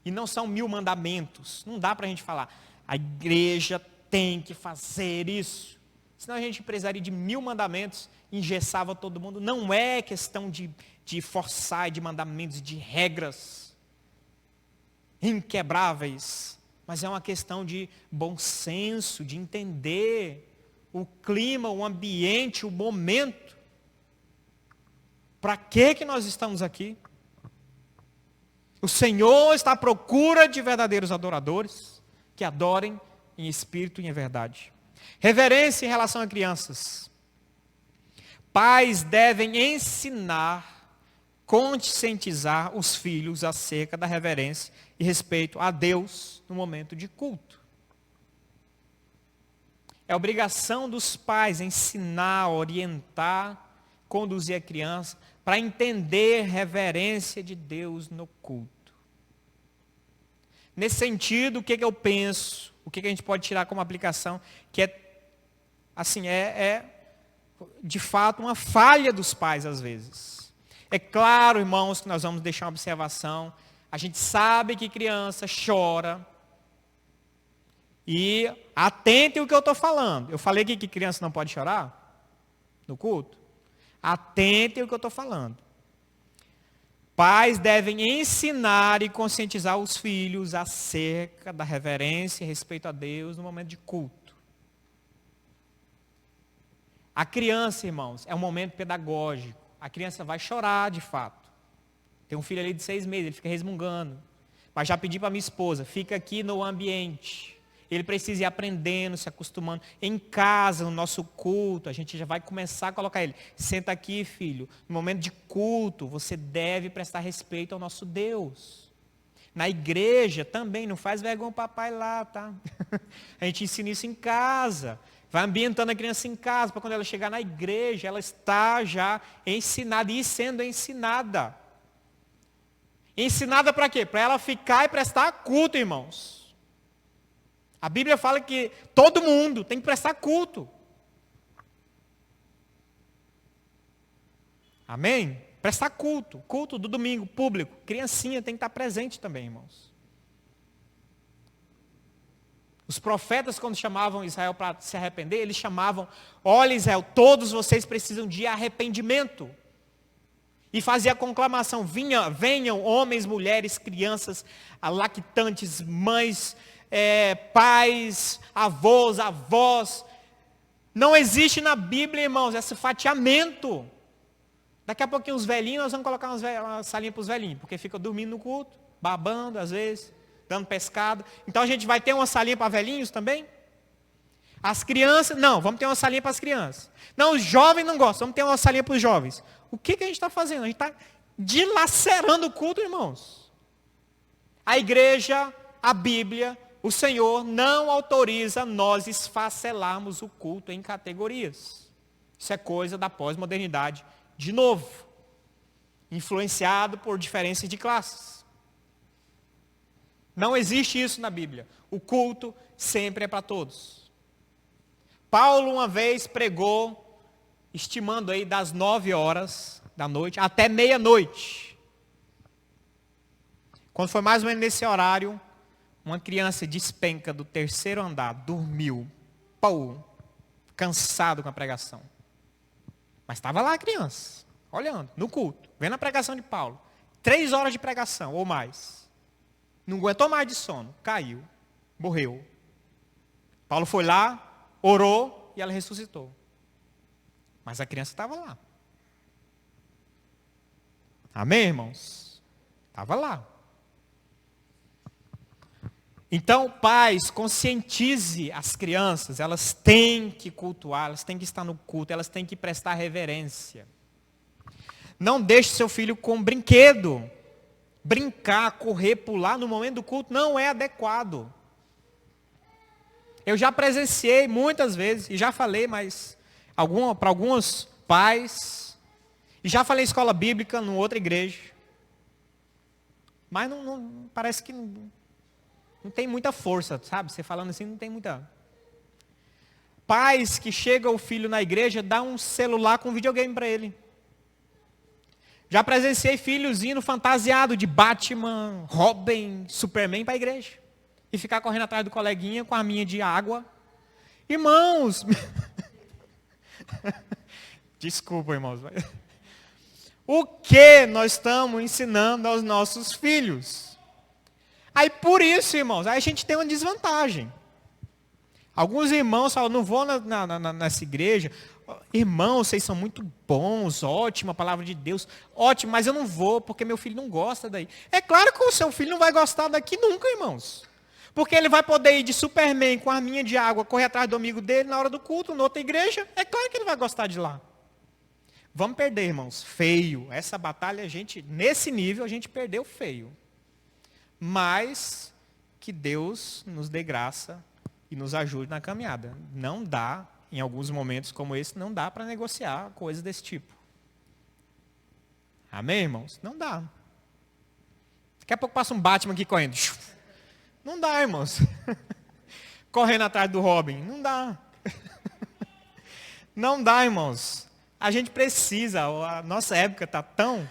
E não são 1000 mandamentos. Não dá para a gente falar, a igreja tem que fazer isso. Senão a gente precisaria de 1000 mandamentos, engessava todo mundo. Não é questão de forçar, de mandamentos, de regras inquebráveis. Mas é uma questão de bom senso, de entender o clima, o ambiente, o momento. Para que nós estamos aqui? O Senhor está à procura de verdadeiros adoradores, que adorem em espírito e em verdade. Reverência em relação a crianças. Pais devem ensinar, conscientizar os filhos acerca da reverência e respeito a Deus no momento de culto. É obrigação dos pais ensinar, orientar, conduzir a criança para entender a reverência de Deus no culto. Nesse sentido, o que eu penso, o que a gente pode tirar como aplicação, que é de fato uma falha dos pais às vezes. É claro, irmãos, que nós vamos deixar uma observação. A gente sabe que criança chora. E atentem o que eu estou falando. Eu falei que criança não pode chorar no culto? Atentem o que eu estou falando. Pais devem ensinar e conscientizar os filhos acerca da reverência e respeito a Deus no momento de culto. A criança, irmãos, é um momento pedagógico. A criança vai chorar de fato. Tem um filho ali de 6 meses, ele fica resmungando. Mas já pedi para minha esposa, fica aqui no ambiente. Ele precisa ir aprendendo, se acostumando. Em casa, no nosso culto, a gente já vai começar a colocar ele. Senta aqui, filho. No momento de culto, você deve prestar respeito ao nosso Deus. Na igreja também, não faz vergonha o papai lá, tá? A gente ensina isso em casa. Vai ambientando a criança em casa, para quando ela chegar na igreja, ela está já ensinada e sendo ensinada. Ensinada para quê? Para ela ficar e prestar culto, irmãos. A Bíblia fala que todo mundo tem que prestar culto. Amém? Prestar culto. Culto do domingo, público. Criancinha tem que estar presente também, irmãos. Os profetas, quando chamavam Israel para se arrepender, eles chamavam, olha Israel, todos vocês precisam de arrependimento. E fazia a conclamação, venham homens, mulheres, crianças, lactantes, mães, pais, avós. Não existe na Bíblia, irmãos, esse fatiamento. Daqui a pouquinho os velhinhos, nós vamos colocar uma salinha para os velhinhos, porque ficam dormindo no culto, babando às vezes, dando pescado. Então a gente vai ter uma salinha para velhinhos também? As crianças, não, vamos ter uma salinha para as crianças. Não, os jovens não gostam, vamos ter uma salinha para os jovens. O que a gente está fazendo? A gente está dilacerando o culto, irmãos. A igreja, a Bíblia, o Senhor não autoriza nós esfacelarmos o culto em categorias. Isso é coisa da pós-modernidade, de novo, influenciado por diferenças de classes. Não existe isso na Bíblia. O culto sempre é para todos. Paulo uma vez pregou, estimando aí das 9 horas da noite até meia-noite. Quando foi mais ou menos nesse horário, uma criança despenca do terceiro andar, dormiu, pô, cansado com a pregação. Mas estava lá a criança, olhando, no culto, vendo a pregação de Paulo. 3 horas de pregação ou mais. Não aguentou mais de sono, caiu, morreu. Paulo foi lá, orou e ela ressuscitou. Mas a criança estava lá. Amém, irmãos? Estava lá. Então, pais, conscientize as crianças, elas têm que cultuar, elas têm que estar no culto, elas têm que prestar reverência. Não deixe seu filho com brinquedo. Brincar, correr, pular no momento do culto não é adequado. Eu já presenciei muitas vezes, e já falei, mas para alguns pais, e já falei em escola bíblica, numa outra igreja. Mas parece que não tem muita força, sabe? Você falando assim, não tem muita. Pais que chegam o filho na igreja, dá um celular com videogame para ele. Já presenciei filhos indo fantasiado de Batman, Robin, Superman para a igreja. E ficar correndo atrás do coleguinha com a arminha de água. Irmãos! Desculpa, irmãos. O que nós estamos ensinando aos nossos filhos? Aí por isso, irmãos, aí a gente tem uma desvantagem. Alguns irmãos falam, não vou nessa igreja. Irmãos, vocês são muito bons, ótima palavra de Deus. Ótimo, mas eu não vou porque meu filho não gosta daí. É claro que o seu filho não vai gostar daqui nunca, irmãos. Porque ele vai poder ir de Superman com a arminha de água, correr atrás do amigo dele na hora do culto, na outra igreja. É claro que ele vai gostar de lá. Vamos perder, irmãos, feio. Essa batalha, nesse nível, a gente perdeu feio. Mas que Deus nos dê graça e nos ajude na caminhada. Não dá, em alguns momentos como esse, não dá para negociar coisas desse tipo. Amém, irmãos? Não dá. Daqui a pouco passa um Batman aqui correndo. Não dá, irmãos. Correndo atrás do Robin. Não dá. Não dá, irmãos. A gente precisa, a nossa época está tão,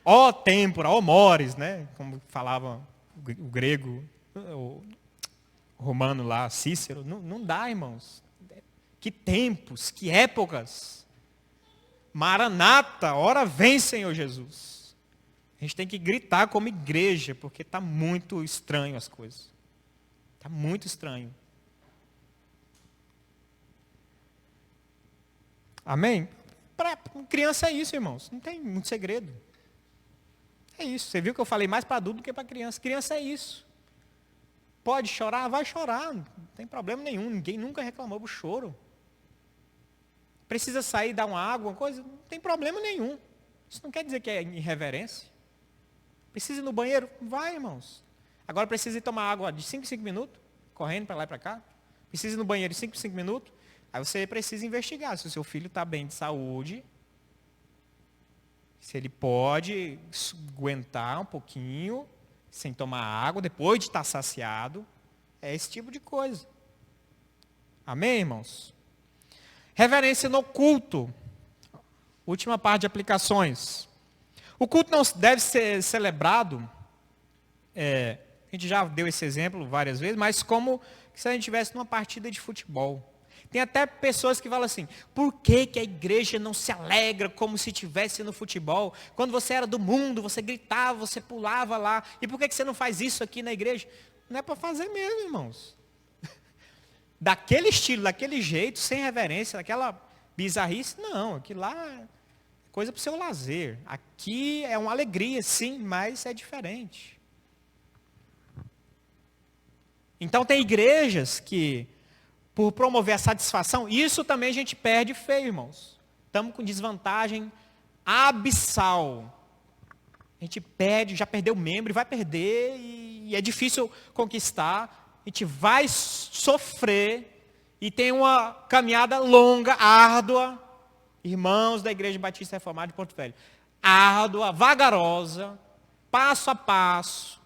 ó tempora, ó mores, né? Como falava o grego, o romano lá, Cícero. Não dá, irmãos. Que tempos, que épocas. Maranata, ora vem, Senhor Jesus. A gente tem que gritar como igreja, porque está muito estranho as coisas. Está muito estranho. Amém? Para criança é isso, irmãos. Não tem muito segredo. É isso. Você viu que eu falei mais para adulto do que para criança. Criança é isso. Pode chorar? Vai chorar. Não tem problema nenhum. Ninguém nunca reclamou do choro. Precisa sair, dar uma água, uma coisa? Não tem problema nenhum. Isso não quer dizer que é irreverência. Precisa ir no banheiro? Vai, irmãos. Agora precisa ir tomar água de 5 em 5 minutos, correndo para lá e para cá. Precisa ir no banheiro de 5 em 5 minutos. Aí você precisa investigar se o seu filho está bem de saúde, se ele pode aguentar um pouquinho, sem tomar água, depois de estar saciado. É esse tipo de coisa. Amém, irmãos? Reverência no culto. Última parte de aplicações. O culto não deve ser celebrado, a gente já deu esse exemplo várias vezes, mas como se a gente estivesse numa partida de futebol. Tem até pessoas que falam assim, por que a igreja não se alegra como se estivesse no futebol? Quando você era do mundo, você gritava, você pulava lá. E por que você não faz isso aqui na igreja? Não é para fazer mesmo, irmãos. Daquele estilo, daquele jeito, sem reverência, daquela bizarrice, não. Aquilo lá é coisa para o seu lazer. Aqui é uma alegria, sim, mas é diferente. Então tem igrejas que, por promover a satisfação, isso também a gente perde feio, irmãos. Estamos com desvantagem abissal. A gente perde, já perdeu membro e vai perder, e é difícil conquistar. A gente vai sofrer e tem uma caminhada longa, árdua. Irmãos da Igreja Batista Reformada de Porto Velho. Árdua, vagarosa, passo a passo.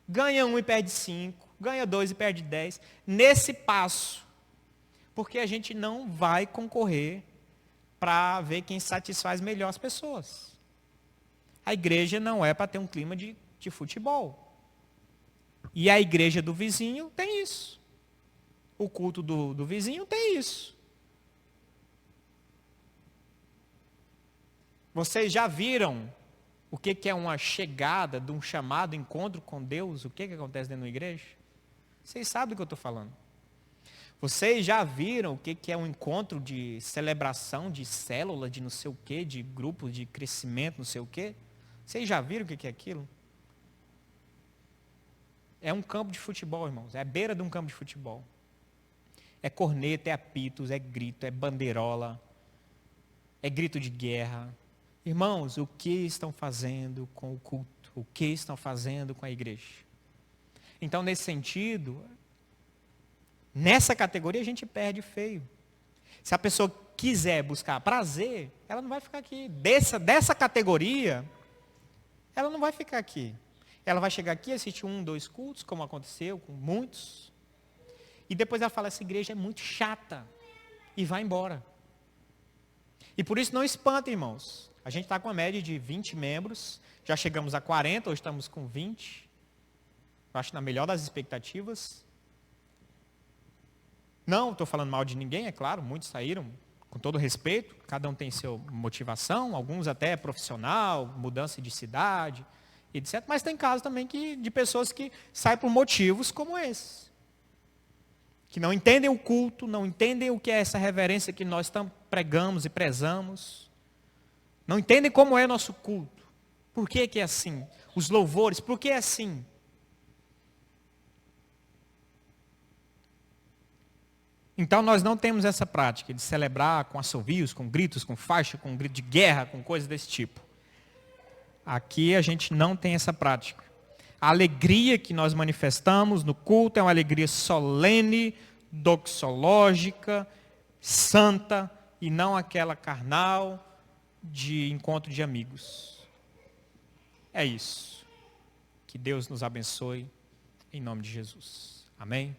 Ganha 1 e perde 5. Ganha 2 e perde 10. Nesse passo. Porque a gente não vai concorrer para ver quem satisfaz melhor as pessoas. A igreja não é para ter um clima de futebol. E a igreja do vizinho tem isso. O culto do vizinho tem isso. Vocês já viram o que é uma chegada, de um chamado encontro com Deus? O que acontece dentro da igreja? Vocês sabem do que eu estou falando. Vocês já viram o que é um encontro de celebração, de célula, de não sei o quê, de grupo de crescimento, não sei o quê? Vocês já viram o que é aquilo? É um campo de futebol, irmãos. É a beira de um campo de futebol. É corneta, é apitos, é grito, é bandeirola, é grito de guerra. Irmãos, o que estão fazendo com o culto? O que estão fazendo com a igreja? Então, nesse sentido, nessa categoria a gente perde feio. Se a pessoa quiser buscar prazer, ela não vai ficar aqui. Dessa categoria, ela não vai ficar aqui. Ela vai chegar aqui, assistir 1, 2 cultos, como aconteceu com muitos. E depois ela fala, essa igreja é muito chata. E vai embora. E por isso não espanta, irmãos. A gente está com uma média de 20 membros. Já chegamos a 40, hoje estamos com 20. Eu acho na melhor das expectativas. Não estou falando mal de ninguém, é claro. Muitos saíram com todo respeito. Cada um tem sua motivação. Alguns até profissional, mudança de cidade, etc. Mas tem casos também de pessoas que saem por motivos como esse. Que não entendem o culto, não entendem o que é essa reverência que nós pregamos e prezamos. Não entendem como é nosso culto. Por que é assim? Os louvores, por que é assim? Então nós não temos essa prática de celebrar com assovios, com gritos, com faixa, com grito de guerra, com coisas desse tipo. Aqui a gente não tem essa prática. A alegria que nós manifestamos no culto é uma alegria solene, doxológica, santa, e não aquela carnal de encontro de amigos. É isso. Que Deus nos abençoe, em nome de Jesus. Amém?